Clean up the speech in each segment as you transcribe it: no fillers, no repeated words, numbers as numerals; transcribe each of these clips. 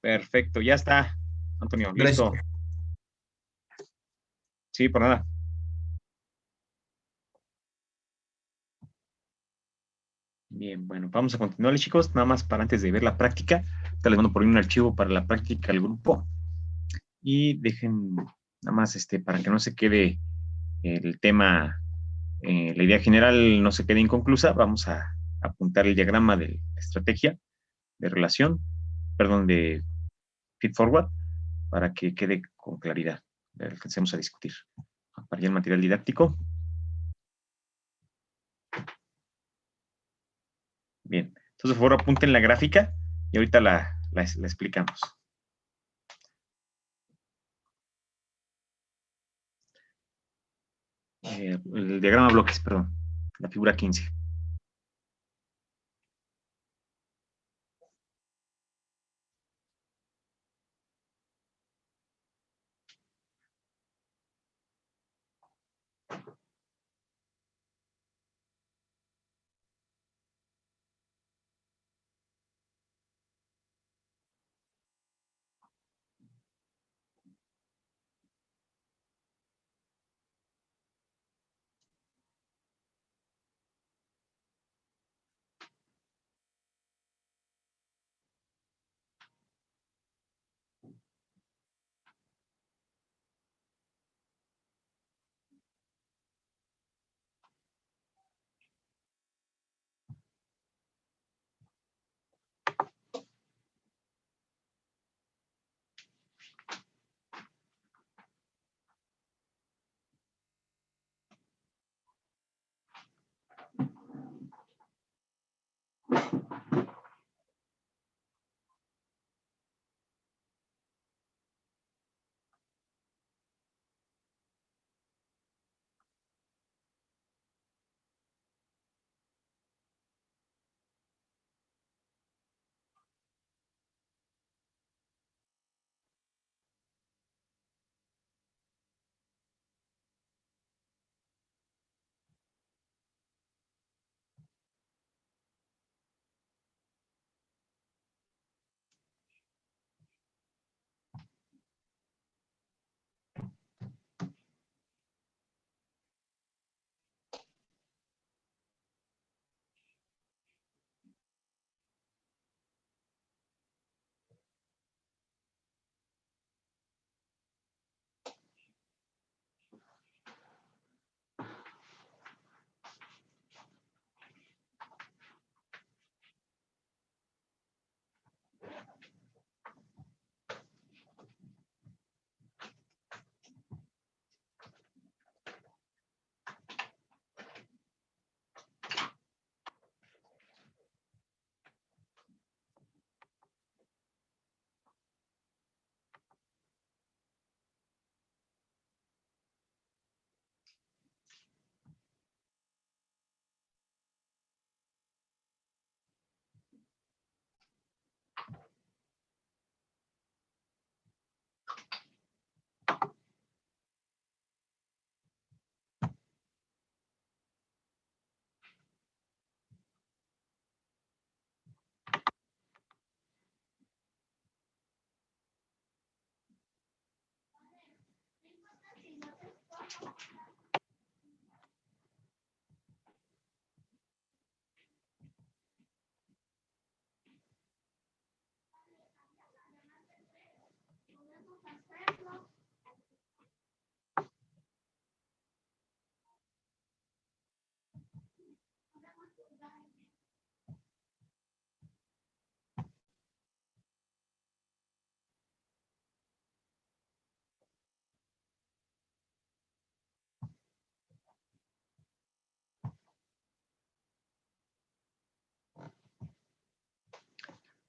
Perfecto, ya está, Antonio, Gracias. listo. Sí, por nada. Bien, bueno, vamos a continuar, chicos. Nada más para antes de ver la práctica. Te les mando por ahí un archivo para la práctica al grupo. Y dejen nada más para que no se quede el tema, la idea general no se quede inconclusa. Vamos a apuntar el diagrama de estrategia, de relación, perdón, de feed forward, para que quede con claridad. Alcancemos a discutir. Para ya el material didáctico. Bien, entonces por favor apunten la gráfica y ahorita la explicamos. El diagrama bloques, perdón, la figura 15.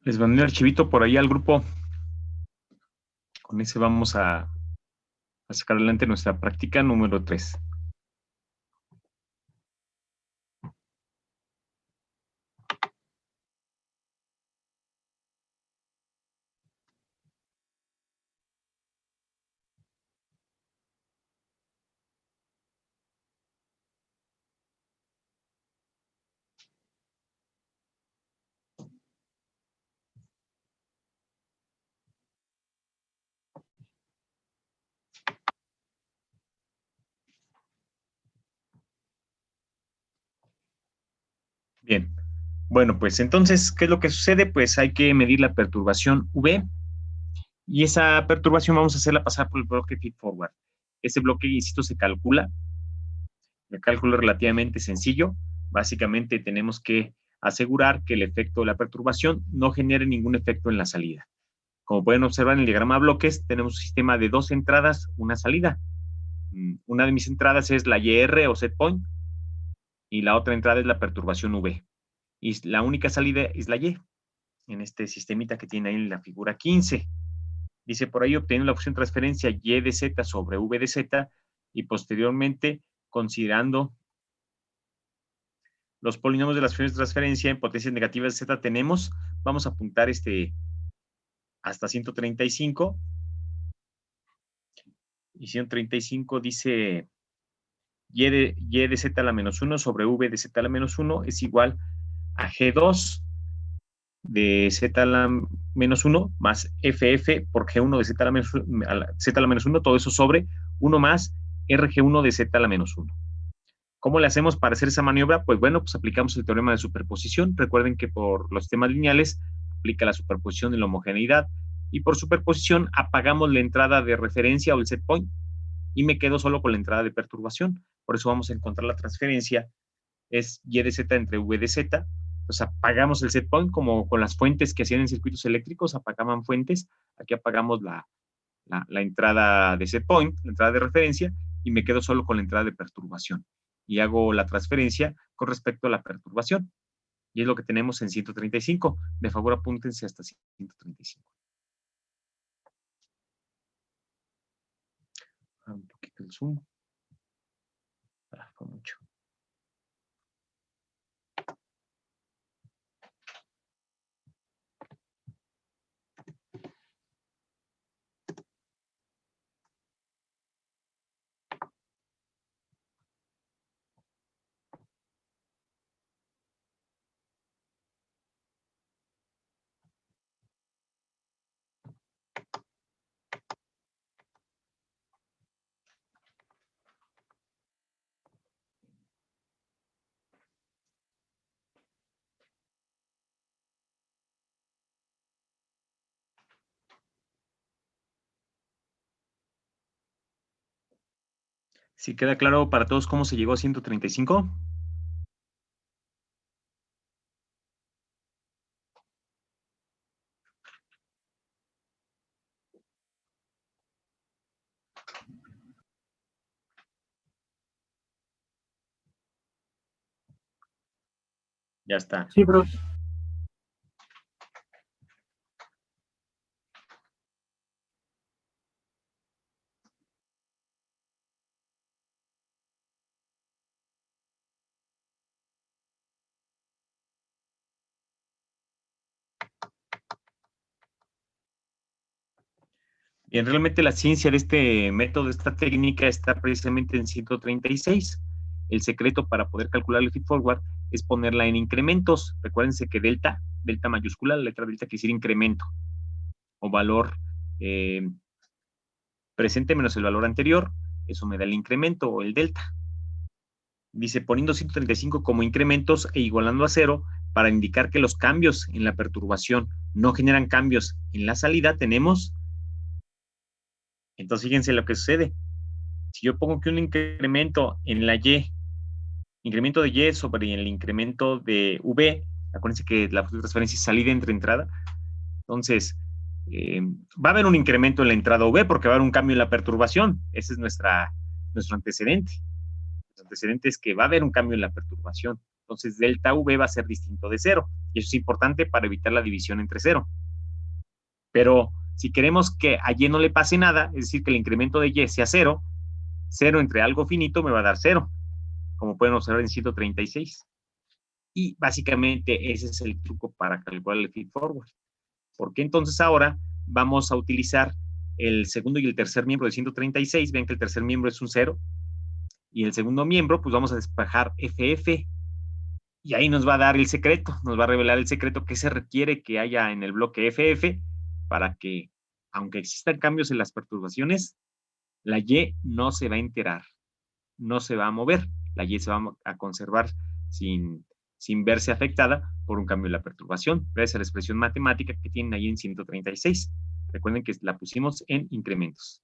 Les mandé un archivito por ahí al grupo. Con ese vamos a sacar adelante nuestra práctica número 3. Bien. Bueno, pues entonces, ¿qué es lo que sucede? Pues hay que medir la perturbación V y esa perturbación vamos a hacerla pasar por el bloque feedforward. Ese bloque, insisto, se calcula. El cálculo es relativamente sencillo. Básicamente tenemos que asegurar que el efecto de la perturbación no genere ningún efecto en la salida. Como pueden observar en el diagrama de bloques, tenemos un sistema de dos entradas, una salida. Una de mis entradas es la YR o set point y la otra entrada es la perturbación V. Y la única salida es la Y, en este sistemita que tiene ahí en la figura 15. Dice por ahí obtener la opción transferencia Y de Z sobre V de Z y posteriormente, considerando los polinomios de las funciones de transferencia en potencias negativas de Z tenemos, vamos a apuntar hasta 135. Y 135 dice y de Z a la menos 1 sobre V de Z a la menos 1 es igual a G2 de Z a la menos 1 más FF por G1 de Z a la menos, Z a la menos 1, todo eso sobre 1 más RG1 de Z a la menos 1. ¿Cómo le hacemos para hacer esa maniobra? Pues bueno, pues aplicamos el teorema de superposición. Recuerden que por los sistemas lineales aplica la superposición de la homogeneidad y por superposición apagamos la entrada de referencia o el set point y me quedo solo con la entrada de perturbación. Por eso vamos a encontrar la transferencia, es Y de Z entre V de Z. Entonces apagamos el set point como con las fuentes que hacían en circuitos eléctricos, apagaban fuentes. Aquí apagamos la entrada de set point, la entrada de referencia, y me quedo solo con la entrada de perturbación. Y hago la transferencia con respecto a la perturbación. Y es lo que tenemos en 135. De favor, apúntense hasta 135. Un poquito el zoom. Fue mucho. ¿Sí queda claro para todos cómo se llegó a 135? Ya está. Sí, profe. Bien, realmente la ciencia de este método, de esta técnica, está precisamente en 136. El secreto para poder calcular el feedforward es ponerla en incrementos. Recuérdense que delta mayúscula, la letra delta quiere decir incremento o valor presente menos el valor anterior. Eso me da el incremento o el delta. Dice, poniendo 135 como incrementos e igualando a 0 para indicar que los cambios en la perturbación no generan cambios en la salida, tenemos. Entonces, fíjense lo que sucede. Si yo pongo que un incremento en la Y, incremento de Y sobre el incremento de V, acuérdense que la función de transferencia es salida entre entrada, entonces va a haber un incremento en la entrada V porque va a haber un cambio en la perturbación. Ese es nuestro antecedente. Nuestro antecedente es que va a haber un cambio en la perturbación. Entonces, delta V va a ser distinto de 0. Y eso es importante para evitar la división entre 0. Pero si queremos que a Y no le pase nada, es decir, que el incremento de Y sea 0, 0 entre algo finito me va a dar 0, como pueden observar en 136. Y básicamente ese es el truco para calcular el feedforward. Porque entonces ahora vamos a utilizar el segundo y el tercer miembro de 136. Ven que el tercer miembro es un 0. Y el segundo miembro, pues vamos a despejar FF. Y ahí nos va a dar el secreto, nos va a revelar el secreto que se requiere que haya en el bloque FF para que, aunque existan cambios en las perturbaciones, la Y no se va a enterar, no se va a mover, la Y se va a conservar sin sin verse afectada por un cambio en la perturbación, gracias a la expresión matemática que tienen ahí en 136. Recuerden que la pusimos en incrementos.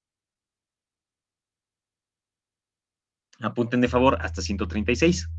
Apunten de favor hasta 136.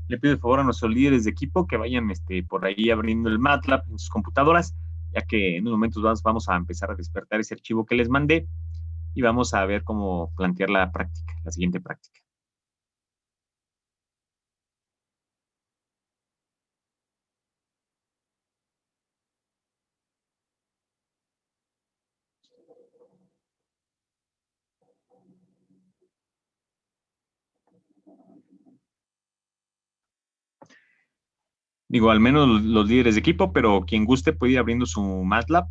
Le pido de favor a nuestros líderes de equipo que vayan por ahí abriendo el MATLAB en sus computadoras, ya que en unos momentos vamos a empezar a despertar ese archivo que les mandé y vamos a ver cómo plantear la práctica, la siguiente práctica. Digo, al menos los líderes de equipo, pero quien guste puede ir abriendo su MATLAB,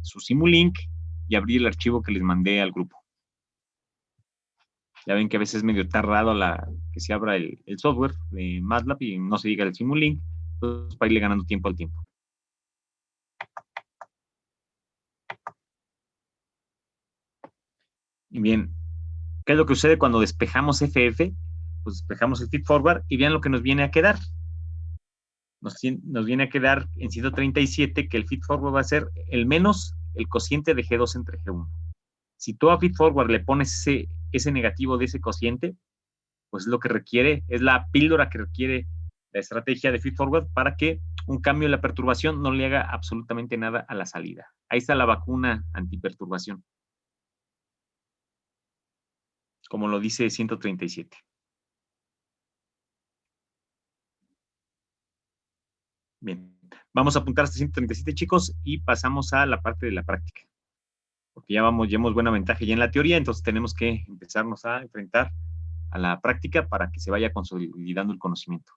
su Simulink y abrir el archivo que les mandé al grupo. Ya ven que a veces es medio tardado que se abra el software de MATLAB y no se diga el Simulink, entonces para irle ganando tiempo al tiempo. Y bien, ¿qué es lo que sucede cuando despejamos FF? Pues despejamos el feed forward y vean lo que nos viene a quedar. Nos viene a quedar en 137 que el feed forward va a ser el menos el cociente de G2 entre G1. Si tú a feed forward le pones ese negativo de ese cociente, pues es lo que requiere, es la píldora que requiere la estrategia de feed forward para que un cambio en la perturbación no le haga absolutamente nada a la salida. Ahí está la vacuna antiperturbación, como lo dice 137. Bien, vamos a apuntar hasta 137, chicos, y pasamos a la parte de la práctica. Porque ya llevamos buena ventaja ya en la teoría, entonces tenemos que empezarnos a enfrentar a la práctica para que se vaya consolidando el conocimiento.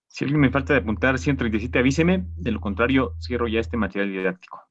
Si alguien me falta de apuntar 137, avíseme. De lo contrario, cierro ya este material didáctico.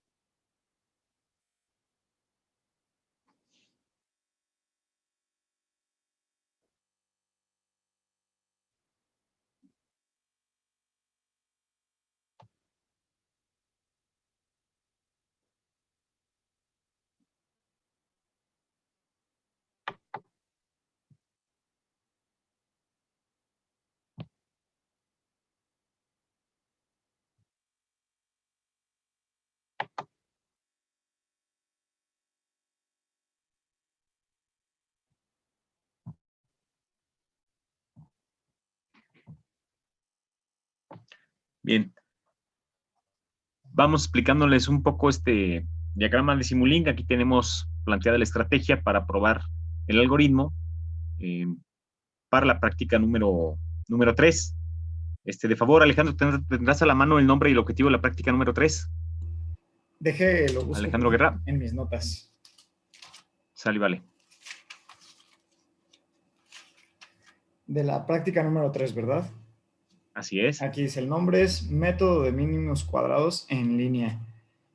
Bien. Vamos explicándoles un poco este diagrama de Simulink. Aquí tenemos planteada la estrategia para probar el algoritmo para la práctica número 3. De favor, Alejandro, ¿tendrás a la mano el nombre y el objetivo de la práctica número 3? Lo busco Alejandro Guerra. en mis notas. Sale, vale. De la práctica número 3, ¿verdad? Así es. Aquí dice, el nombre es método de mínimos cuadrados en línea.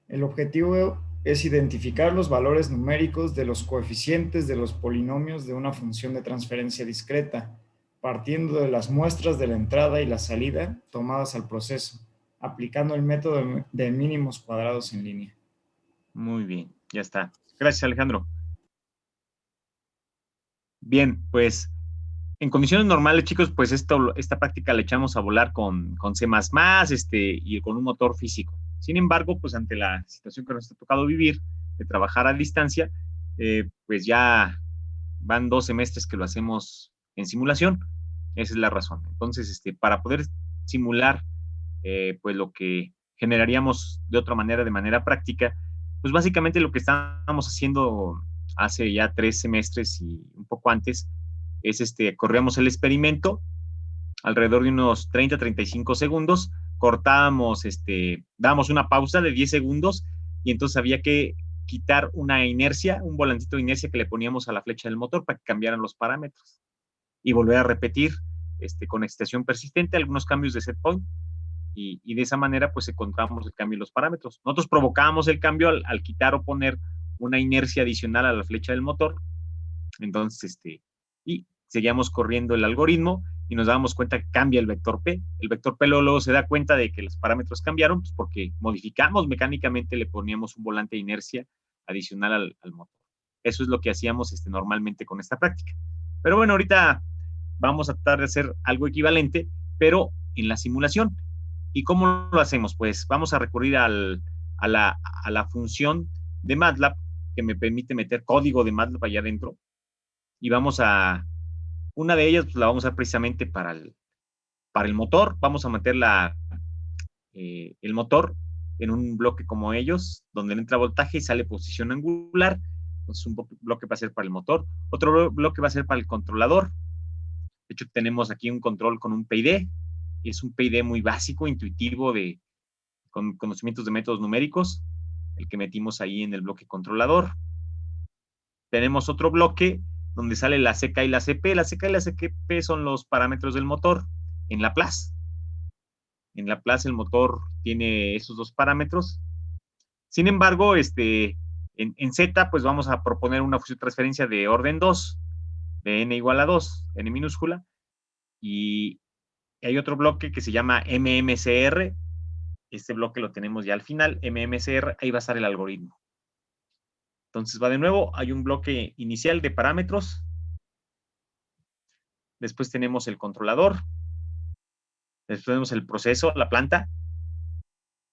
El objetivo es identificar los valores numéricos de los coeficientes de los polinomios de una función de transferencia discreta, partiendo de las muestras de la entrada y la salida tomadas al proceso, aplicando el método de mínimos cuadrados en línea. Muy bien, ya está. Gracias, Alejandro. Bien, pues en condiciones normales, chicos, pues esta práctica la echamos a volar con C++, y con un motor físico. Sin embargo, pues ante la situación que nos ha tocado vivir, de trabajar a distancia, pues ya van 2 semestres que lo hacemos en simulación. Esa es la razón. Entonces, para poder simular pues lo que generaríamos de otra manera, de manera práctica, pues básicamente lo que estábamos haciendo hace ya 3 semestres y un poco antes, es corríamos el experimento alrededor de unos 30-35 segundos, cortábamos, dábamos una pausa de 10 segundos y entonces había que quitar una inercia, un volantito de inercia que le poníamos a la flecha del motor para que cambiaran los parámetros y volver a repetir con excitación persistente algunos cambios de set point y de esa manera pues encontramos el cambio en los parámetros. Nosotros provocábamos el cambio al quitar o poner una inercia adicional a la flecha del motor. Entonces, y seguíamos corriendo el algoritmo y nos dábamos cuenta que cambia el vector P. El vector P luego se da cuenta de que los parámetros cambiaron, pues porque modificamos mecánicamente, le poníamos un volante de inercia adicional al motor. Eso es lo que hacíamos normalmente con esta práctica. Pero bueno, ahorita vamos a tratar de hacer algo equivalente, pero en la simulación. ¿Y cómo lo hacemos? Pues vamos a recurrir a la función de MATLAB que me permite meter código de MATLAB allá adentro. Y vamos a, una de ellas pues la vamos a usar precisamente para el motor. Vamos a meter el motor en un bloque como ellos, donde entra voltaje y sale posición angular. Entonces un bloque va a ser para el motor. Otro bloque va a ser para el controlador. De hecho, tenemos aquí un control con un PID. Es un PID muy básico, intuitivo, con conocimientos de métodos numéricos, el que metimos ahí en el bloque controlador. Tenemos otro bloque donde sale la CK y la CP. La CK y la CP son los parámetros del motor en Laplace. En Laplace el motor tiene esos 2 parámetros. Sin embargo, en Z, pues vamos a proponer una función de transferencia de orden 2, de n igual a 2, n minúscula, y hay otro bloque que se llama MMCR. Este bloque lo tenemos ya al final, MMCR, ahí va a estar el algoritmo. Entonces va de nuevo, hay un bloque inicial de parámetros, después tenemos el controlador, después tenemos el proceso, la planta,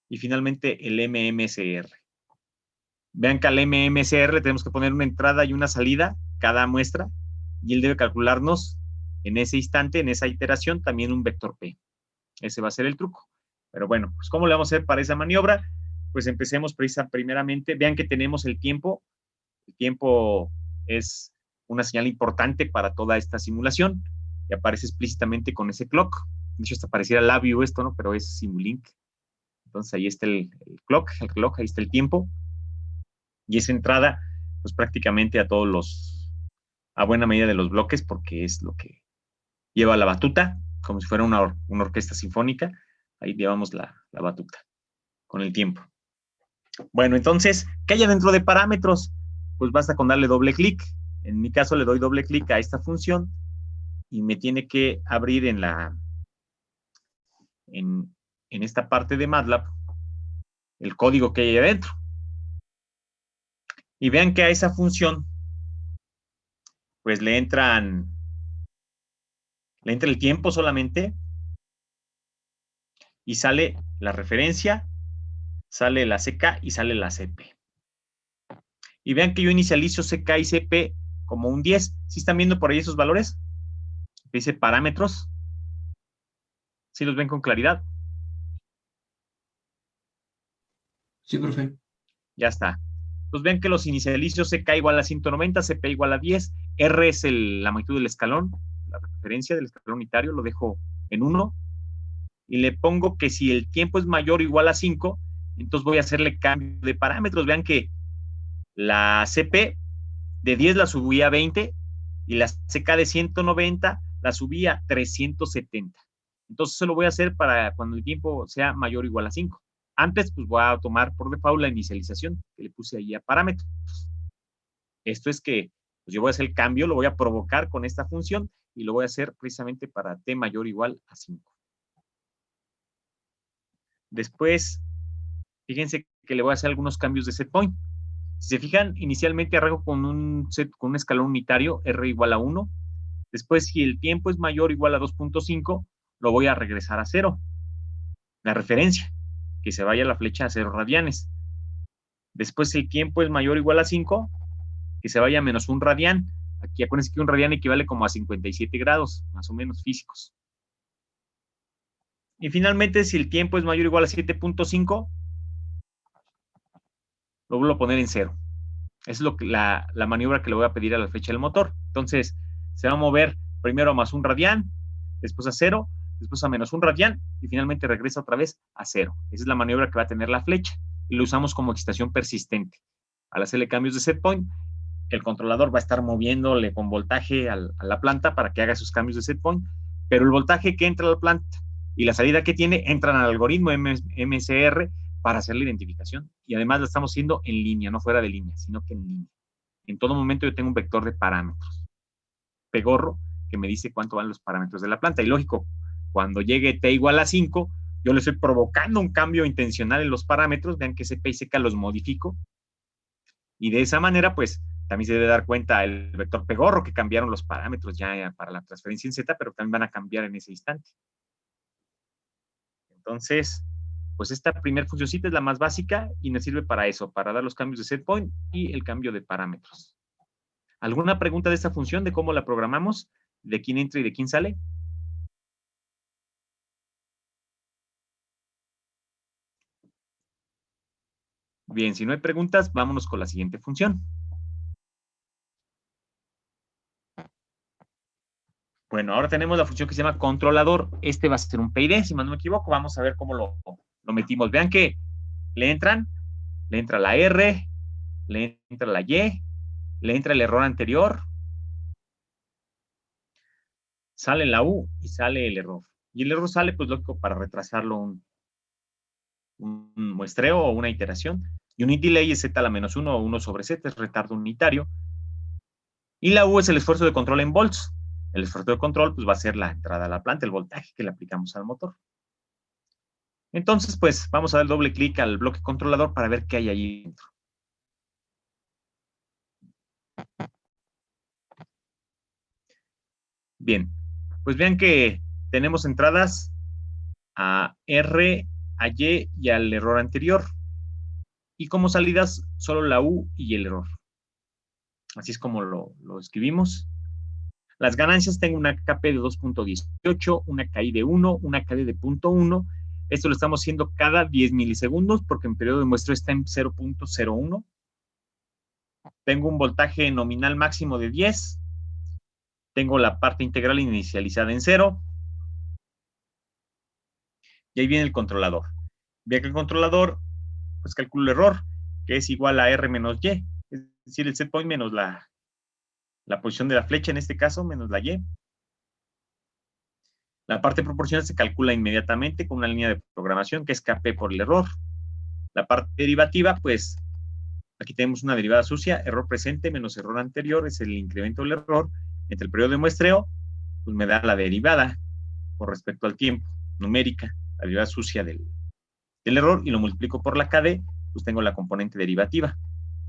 y finalmente el MMCR. Vean que al MMCR le tenemos que poner una entrada y una salida, cada muestra, y él debe calcularnos en ese instante, en esa iteración, también un vector P. Ese va a ser el truco. Pero bueno, pues ¿cómo le vamos a hacer para esa maniobra? Pues empecemos primeramente. Vean que tenemos el tiempo. El tiempo es una señal importante para toda esta simulación y aparece explícitamente con ese clock. De hecho, hasta pareciera LabVIEW esto, ¿no? Pero es Simulink. Entonces ahí está el clock, ahí está el tiempo. Y esa entrada, pues prácticamente a buena medida de los bloques, porque es lo que lleva la batuta, como si fuera una orquesta sinfónica. Ahí llevamos la batuta con el tiempo. Bueno, entonces, ¿qué hay dentro de parámetros? Pues basta con darle doble clic. En mi caso le doy doble clic a esta función y me tiene que abrir en esta parte de MATLAB el código que hay adentro. Y vean que a esa función pues le entra el tiempo solamente y sale la referencia, sale la CK y sale la CP. Y vean que yo inicializo CK y CP como un 10. ¿Sí están viendo por ahí esos valores? Dice parámetros. ¿Sí los ven con claridad? Sí, profe. Ya está. Pues ven que los inicializo CK igual a 190, CP igual a 10. R es la magnitud del escalón, la referencia del escalón unitario, lo dejo en 1. y le pongo que si el tiempo es mayor o igual a 5, entonces voy a hacerle cambio de parámetros. Vean que la CP de 10 la subí a 20 y la CK de 190 la subí a 370. Entonces eso lo voy a hacer para cuando el tiempo sea mayor o igual a 5. Antes, pues voy a tomar por default la inicialización que le puse ahí a parámetros. Esto es que pues yo voy a hacer el cambio, lo voy a provocar con esta función y lo voy a hacer precisamente para t mayor o igual a 5. Después, fíjense que le voy a hacer algunos cambios de set point. Si se fijan, inicialmente arranco con un escalón unitario, R igual a 1. Después, si el tiempo es mayor o igual a 2.5, lo voy a regresar a 0. La referencia, que se vaya la flecha a 0 radianes. Después, si el tiempo es mayor o igual a 5, que se vaya a menos 1 radián. Aquí acuérdense que un radián equivale como a 57 grados, más o menos físicos. Y finalmente, si el tiempo es mayor o igual a 7.5, lo vuelvo a poner en 0. Esa es la maniobra que le voy a pedir a la flecha del motor. Entonces, se va a mover primero a más 1 radián, después a 0, después a menos 1 radián, y finalmente regresa otra vez a 0. Esa es la maniobra que va a tener la flecha, y lo usamos como excitación persistente. Al hacerle cambios de set point, el controlador va a estar moviéndole con voltaje a la planta para que haga esos cambios de set point, pero el voltaje que entra a la planta y la salida que tiene entran al algoritmo MSR para hacer la identificación. Y además la estamos haciendo en línea, no fuera de línea, sino que en línea. En todo momento yo tengo un vector de parámetros. Pegorro, que me dice cuánto van los parámetros de la planta. Y lógico, cuando llegue t igual a 5, yo le estoy provocando un cambio intencional en los parámetros. Vean que CP y CK los modifico. Y de esa manera, pues, también se debe dar cuenta el vector Pegorro que cambiaron los parámetros ya para la transferencia en Z, pero también van a cambiar en ese instante. Entonces, pues esta primera funcioncita es la más básica y nos sirve para eso, para dar los cambios de set point y el cambio de parámetros. ¿Alguna pregunta de esta función, de cómo la programamos? ¿De quién entra y de quién sale? Bien, si no hay preguntas, vámonos con la siguiente función. Bueno, ahora tenemos la función que se llama controlador. Este va a ser un PID, si más no me equivoco. Vamos a ver cómo lo metimos. Vean que le entra la R, le entra la Y, le entra el error anterior, sale la U y sale el error. Y el error sale, pues lógico, para retrasarlo un muestreo o una iteración. Unit delay es Z a la menos 1 o 1 sobre Z, es retardo unitario. Y la U es el esfuerzo de control en volts. El esfuerzo de control pues va a ser la entrada a la planta, el voltaje que le aplicamos al motor. Entonces, pues vamos a dar doble clic al bloque controlador para ver qué hay ahí dentro. Bien, pues vean que tenemos entradas a R, a Y y al error anterior. Y como salidas, solo la U y el error. Así es como lo escribimos. Las ganancias, tengo una KP de 2.18, una KI de 1, una KD de 0.1. Esto lo estamos haciendo cada 10 milisegundos porque en periodo de muestreo está en 0.01. Tengo un voltaje nominal máximo de 10. Tengo la parte integral inicializada en 0. Y ahí viene el controlador. Ve que el controlador, pues calculo el error, que es igual a R menos Y. Es decir, el set point menos la posición de la flecha, en este caso, menos la Y. La parte proporcional se calcula inmediatamente con una línea de programación que es KP por el error. La parte derivativa, pues, aquí tenemos una derivada sucia, error presente menos error anterior, es el incremento del error. Entre el periodo de muestreo, pues me da la derivada con respecto al tiempo, numérica, la derivada sucia del error, y lo multiplico por la KD, pues tengo la componente derivativa.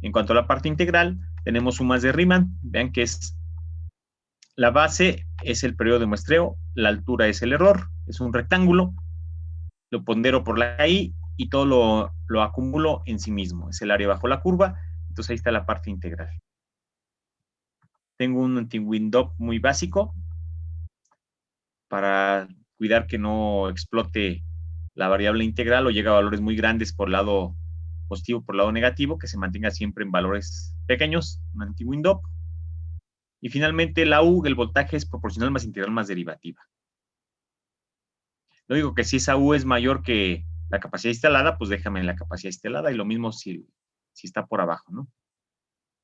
En cuanto a la parte integral, tenemos sumas de Riemann. Vean que es la base es el periodo de muestreo, la altura es el error, es un rectángulo, lo pondero por la KI y todo lo acumulo en sí mismo. Es el área bajo la curva, entonces ahí está la parte integral. Tengo un anti-window muy básico para cuidar que no explote la variable integral o llegue a valores muy grandes por el lado positivo, por el lado negativo, que se mantenga siempre en valores pequeños, un anti-window. Y finalmente la U, el voltaje, es proporcional más integral más derivativa. Lo digo que si esa U es mayor que la capacidad instalada, pues déjame en la capacidad instalada, y lo mismo si está por abajo, ¿no?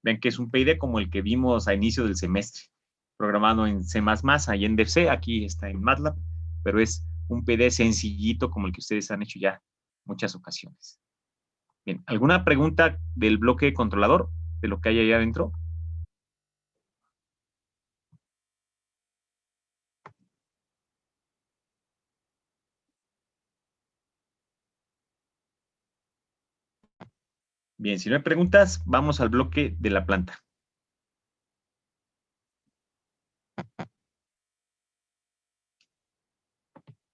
Ven que es un PID como el que vimos a inicio del semestre, programado en C++, ahí en DFC, aquí está en MATLAB, pero es un PID sencillito como el que ustedes han hecho ya muchas ocasiones. Bien, ¿alguna pregunta del bloque controlador, de lo que hay allá adentro? Bien, si no hay preguntas, vamos al bloque de la planta.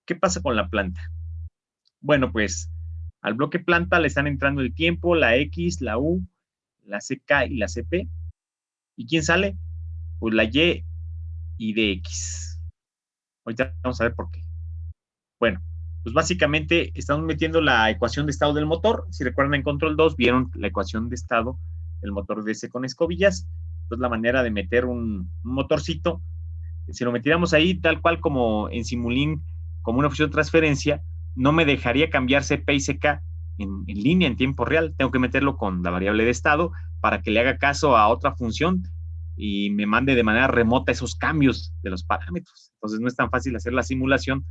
¿Qué pasa con la planta? Bueno, pues al bloque planta le están entrando el tiempo, la X, la U, la CK y la CP. ¿Y quién sale? Pues la Y y DX. Ahorita vamos a ver por qué. Bueno, pues básicamente estamos metiendo la ecuación de estado del motor. Si recuerdan en control 2, vieron la ecuación de estado del motor DC con escobillas. Entonces la manera de meter un motorcito, si lo metiéramos ahí tal cual como en Simulink, como una función de transferencia, no me dejaría cambiar CP y CK en línea, en tiempo real. Tengo que meterlo con la variable de estado para que le haga caso a otra función y me mande de manera remota esos cambios de los parámetros. Entonces no es tan fácil hacer la simulación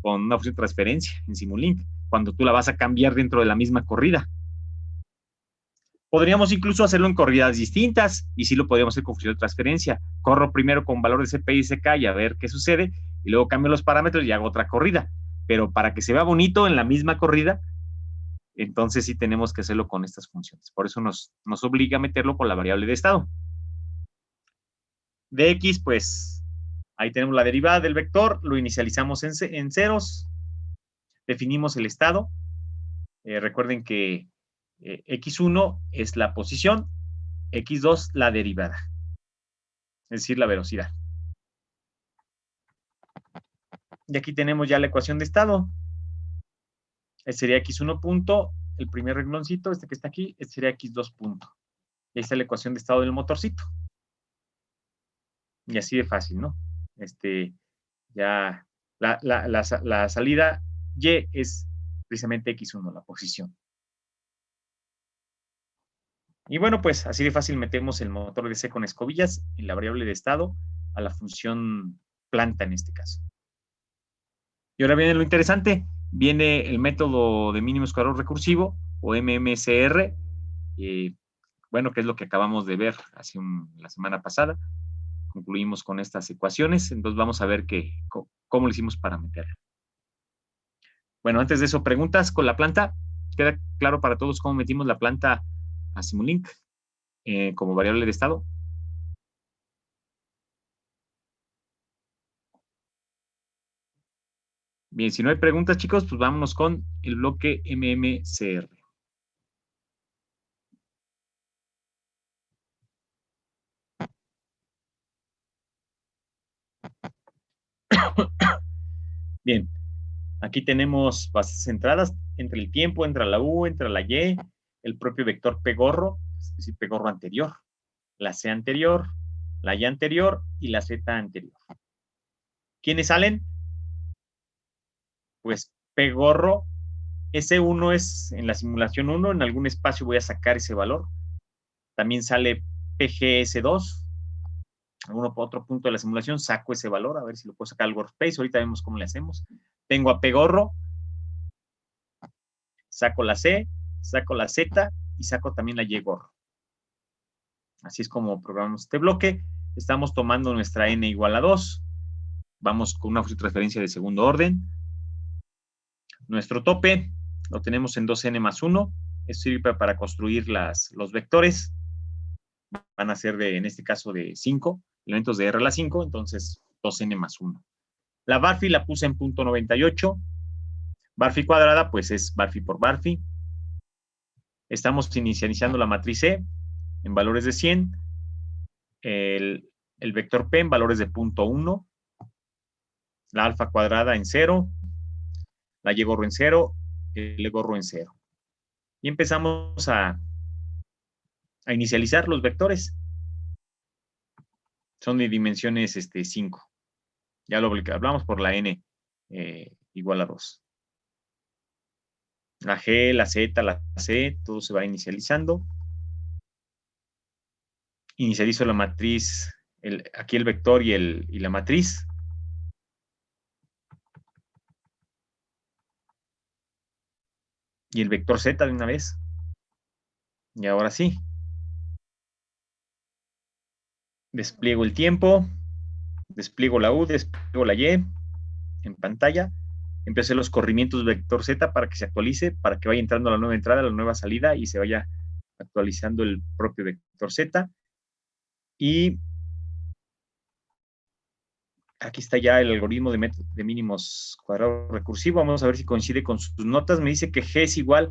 con una función de transferencia en Simulink, cuando tú la vas a cambiar dentro de la misma corrida. Podríamos incluso hacerlo en corridas distintas, y sí lo podríamos hacer con función de transferencia. Corro primero con valor de CP y CK y a ver qué sucede, y luego cambio los parámetros y hago otra corrida. Pero para que se vea bonito en la misma corrida, entonces sí tenemos que hacerlo con estas funciones. Por eso nos obliga a meterlo con la variable de estado. De X, pues, ahí tenemos la derivada del vector, lo inicializamos en ceros, definimos el estado. Recuerden que X1 es la posición, X2 la derivada, es decir, la velocidad. Y aquí tenemos ya la ecuación de estado. Este sería X1 punto, el primer rengloncito, este que está aquí, este sería X2 punto. Y ahí está la ecuación de estado del motorcito. Y así de fácil, ¿no? Ya la salida Y es precisamente X1, la posición. Y bueno, pues así de fácil metemos el motor DC con escobillas en la variable de estado a la función planta en este caso. Y ahora viene lo interesante, viene el método de mínimo escalador recursivo o MMCR, bueno, que es lo que acabamos de ver la semana pasada. Concluimos con estas ecuaciones, entonces vamos a ver cómo lo hicimos para meterla. Bueno, antes de eso, preguntas con la planta. ¿Queda claro para todos cómo metimos la planta a Simulink como variable de estado? Bien, si no hay preguntas, chicos, pues vámonos con el bloque MMCR. Bien, aquí tenemos bases centradas entre el tiempo, entre la U, entre la Y, el propio vector P gorro, es decir, P gorro anterior, la C anterior, la Y anterior y la Z anterior. ¿Quiénes salen? Pues P gorro, S1 es en la simulación 1, en algún espacio voy a sacar ese valor. También sale PGS2, algún otro punto de la simulación, saco ese valor, a ver si lo puedo sacar al workspace, ahorita vemos cómo le hacemos. Tengo a P gorro, saco la C, saco la Z y saco también la Y gorro. Así es como programamos este bloque. Estamos tomando nuestra N igual a 2. Vamos con una transferencia de segundo orden. Nuestro tope lo tenemos en 2N más 1. Esto sirve para construir los vectores. Van a ser, en este caso, de 5, elementos de R a la 5, entonces 2N más 1. La Barphi la puse en punto 98. Barphi cuadrada, pues es Barphi por Barphi. Estamos inicializando la matriz E en valores de 100. El vector P en valores de 0.1. La alfa cuadrada en 0. La Y gorro en 0. El E gorro en 0. Y empezamos a inicializar los vectores. Son de dimensiones 5. Ya lo hablamos por la N igual a 2. La G, la Z, la C, todo se va inicializando. Inicializo la matriz, aquí el vector y la matriz. Y el vector Z de una vez. Y ahora sí. Despliego el tiempo. Despliego la U, despliego la Y en pantalla. Empiezo a hacer los corrimientos vector Z para que se actualice, para que vaya entrando la nueva entrada, la nueva salida y se vaya actualizando el propio vector Z. Y aquí está ya el algoritmo de mínimos cuadrado recursivo. Vamos a ver si coincide con sus notas. Me dice que G es igual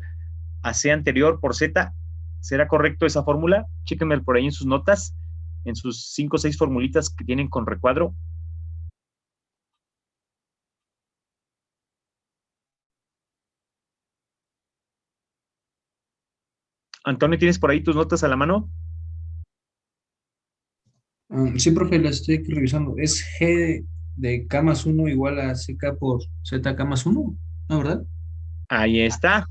a C anterior por Z. ¿Será correcto esa fórmula? Chéquenme por ahí en sus notas, en sus 5 o 6 formulitas que tienen con recuadro. Antonio, ¿tienes por ahí tus notas a la mano? Sí, profe, la estoy aquí revisando. Es G de K más 1 igual a CK por ZK más 1, ¿no, verdad? Ahí está.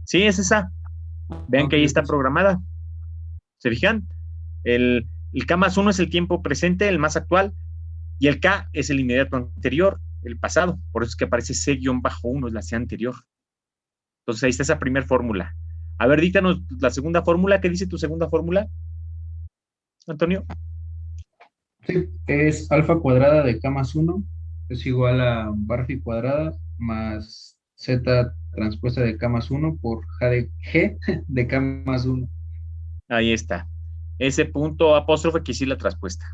Sí, es esa. Vean que Ok, ahí ok, está sí. programada. ¿Se fijan? El K más 1 es el tiempo presente, el más actual, y el K es el inmediato anterior, el pasado. Por eso es que aparece C-1, es la C anterior. Entonces ahí está esa primera fórmula. A ver, díctanos la segunda fórmula. ¿Qué dice tu segunda fórmula, Antonio? Sí, es alfa cuadrada de K más 1 es igual a barfi cuadrada más Z transpuesta de K más 1 por G de K más 1. Ahí está. Ese punto apóstrofe que sí la traspuesta.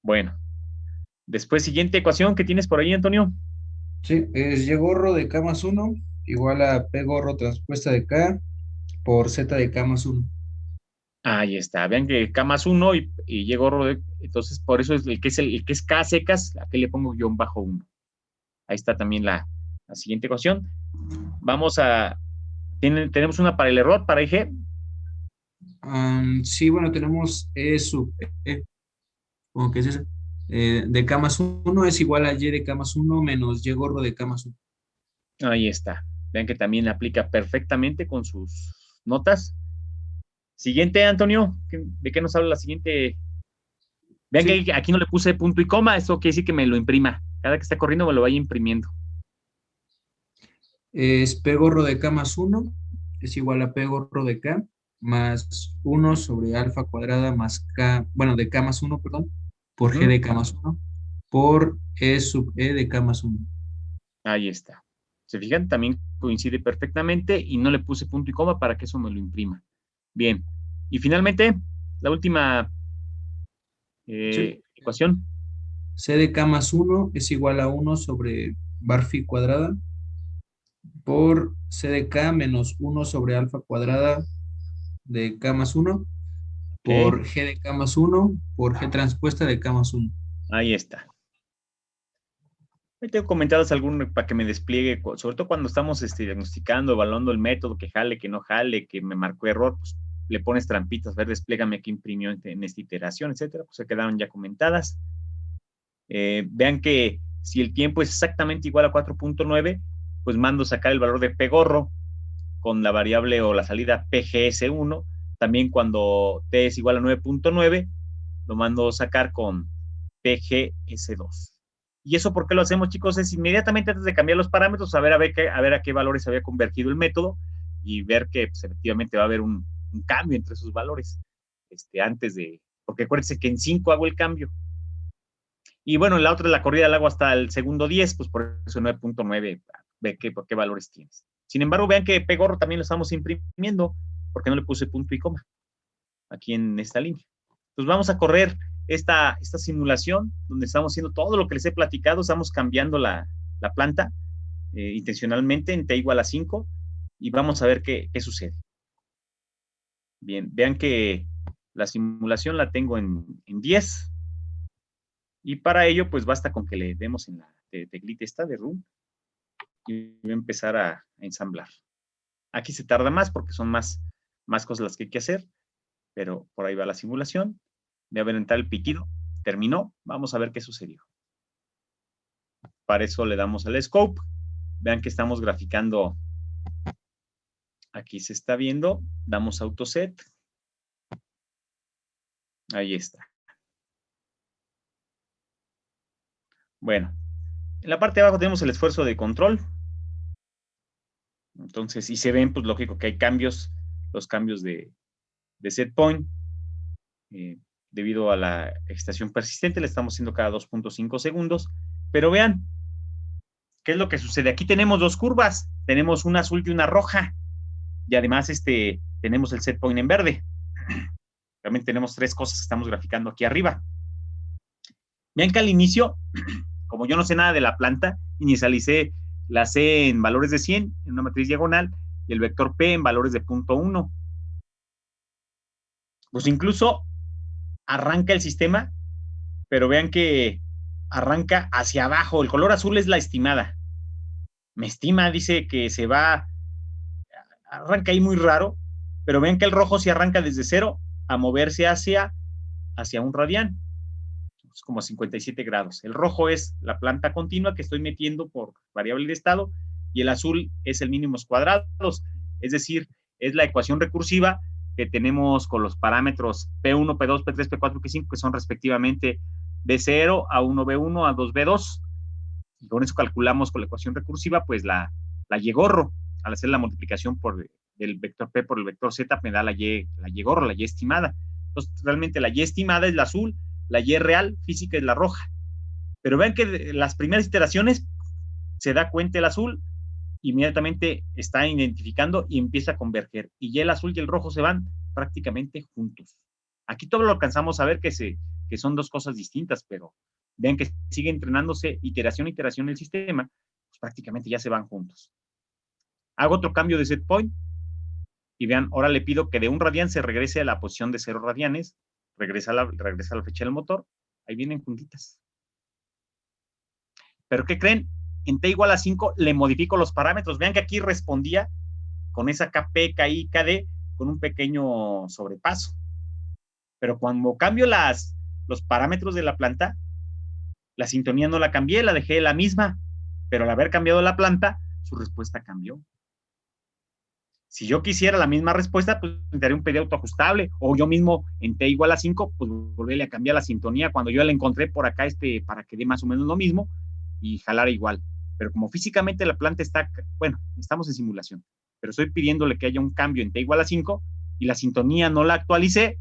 Bueno. Después, siguiente ecuación que tienes por ahí, Antonio. Sí, es Y gorro de K más 1 igual a P gorro transpuesta de K por Z de K más 1. Ahí está. Vean que K más 1 y llegó, entonces por eso es el que es K secas, aquí le pongo guión bajo 1. Ahí está también la siguiente ecuación. Vamos a, tenemos una para el error, para IG. Sí, bueno, tenemos E sub E, como que es esa. De K más 1 es igual a Y de K más 1 menos Y gorro de K más 1. Ahí está. Vean que también aplica perfectamente con sus notas. Siguiente, Antonio. ¿De qué nos habla la siguiente? Vean Sí, que aquí no le puse punto y coma, eso quiere decir que me lo imprima. Cada que está corriendo me lo vaya imprimiendo. es P gorro de K más 1 es igual a P gorro de K más 1 sobre alfa cuadrada más K, bueno, de K más 1, perdón, por G Ujú. de K más 1 por E sub E de K más 1. Ahí está. ¿Se fijan? También coincide perfectamente y no le puse punto y coma para que eso me lo imprima. Bien. Y finalmente, la última Sí. ecuación. C de K más 1 es igual a 1 sobre bar phi cuadrada por C de K menos 1 sobre alfa cuadrada de K más 1 Ok. por G de K más 1 por G transpuesta de K más 1. Ahí está. Ahí tengo comentados algunos para que me despliegue, sobre todo cuando estamos diagnosticando, evaluando el método, que jale, que no jale, que me marcó error, pues le pones trampitas, a ver, desplégame qué imprimió en esta iteración, etcétera, pues se quedaron ya comentadas. Vean que si el tiempo es exactamente igual a 4.9, pues mando sacar el valor de P gorro con la variable o la salida PGS1. También cuando T es igual a 9.9, lo mando sacar con PGS2. ¿Y eso por qué lo hacemos, chicos? Es inmediatamente antes de cambiar los parámetros, a ver a qué valores había convertido el método y ver que pues, efectivamente va a haber un cambio entre esos valores antes de... Porque acuérdense que en 5 hago el cambio. Y bueno, la otra es la corrida del agua hasta el segundo 10, pues por eso 9.9, ve qué valores tienes. Sin embargo, vean que P-gorro también lo estamos imprimiendo, porque no le puse punto y coma aquí en esta línea. Entonces vamos a correr esta simulación, donde estamos haciendo todo lo que les he platicado, estamos cambiando la planta intencionalmente en T igual a 5, y vamos a ver qué sucede. Bien, vean que la simulación la tengo en 10, y para ello, pues basta con que le demos en la teclita esta de Run y voy a empezar a ensamblar. Aquí se tarda más porque son más cosas las que hay que hacer, pero por ahí va la simulación. Voy a ver entrar el pitido. Terminó. Vamos a ver qué sucedió. Para eso le damos al scope. Vean que estamos graficando. Aquí se está viendo. Damos autoset. Ahí está. Bueno, en la parte de abajo tenemos el esfuerzo de control. Entonces, y se ven, pues lógico que hay cambios, los cambios de set point. Debido a la excitación persistente, le estamos haciendo cada 2.5 segundos. Pero vean, ¿qué es lo que sucede? Aquí tenemos dos curvas. Tenemos una azul y una roja. Y además, tenemos el set point en verde. Realmente tenemos tres cosas que estamos graficando aquí arriba. Vean que al inicio, como yo no sé nada de la planta, inicialicé la C en valores de 100, en una matriz diagonal, y el vector P en valores de 0.1. Pues incluso arranca el sistema, pero vean que arranca hacia abajo. El color azul es la estimada. Me estima, dice que se va, arranca ahí muy raro, pero vean que el rojo se arranca desde 0 a moverse hacia 1 radián. Es como 57 grados. El rojo es la planta continua que estoy metiendo por variable de estado y el azul es el mínimos cuadrados. Es decir, es la ecuación recursiva que tenemos con los parámetros P1, P2, P3, P4, P5, que son respectivamente B0, A1, B1, A2, B2. Y con eso calculamos con la ecuación recursiva, pues la Y gorro. Al hacer la multiplicación del vector P por el vector Z, me da la Y gorro, la Y estimada. Entonces, realmente la Y estimada es la azul, la Y real física es la roja. Pero vean que las primeras iteraciones se da cuenta el azul, inmediatamente está identificando y empieza a converger. Y ya el azul y el rojo se van prácticamente juntos. Aquí todo lo alcanzamos a ver que son dos cosas distintas, pero vean que sigue entrenándose iteración a iteración el sistema, pues prácticamente ya se van juntos. Hago otro cambio de set point y vean, ahora le pido que de 1 radián se regrese a la posición de 0 radianes, regresa a la fecha del motor, ahí vienen juntitas. ¿Pero qué creen? En t igual a 5 le modifico los parámetros. Vean que aquí respondía con esa KP, KI, KD, con un pequeño sobrepaso. Pero cuando cambio los parámetros de la planta, la sintonía no la cambié, la dejé la misma. Pero al haber cambiado la planta, su respuesta cambió. Si yo quisiera la misma respuesta, pues tendría un PD autoajustable, o yo mismo en t igual a 5, pues volverle a cambiar la sintonía cuando yo la encontré por acá para que dé más o menos lo mismo y jalar igual. Pero como físicamente la planta está, bueno, estamos en simulación, pero estoy pidiéndole que haya un cambio en t igual a 5 y la sintonía no la actualicé,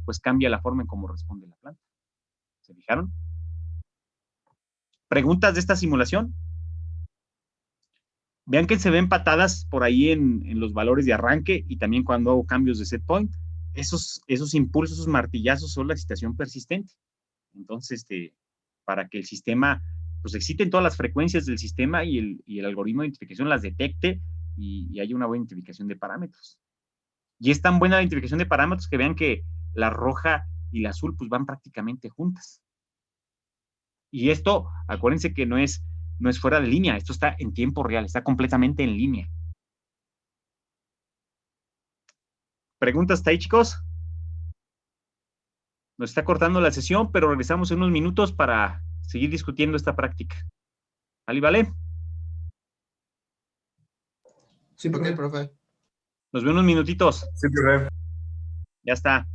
pues cambia la forma en cómo responde la planta. ¿Se fijaron? ¿Preguntas de esta simulación? Vean que se ven patadas por ahí en los valores de arranque y también cuando hago cambios de set point. Esos impulsos, esos martillazos son la excitación persistente. Entonces, para que el sistema, pues exciten todas las frecuencias del sistema y el algoritmo de identificación las detecte y haya una buena identificación de parámetros. Y es tan buena la identificación de parámetros que vean que la roja y la azul pues van prácticamente juntas. Y esto, acuérdense que no es fuera de línea, esto está en tiempo real, está completamente en línea. ¿Preguntas hasta ahí, chicos? Nos está cortando la sesión, pero regresamos en unos minutos para seguir discutiendo esta práctica. ¿Vale, vale? Sí, ok, profe. Nos vemos unos minutitos. Sí, profe. Ya está.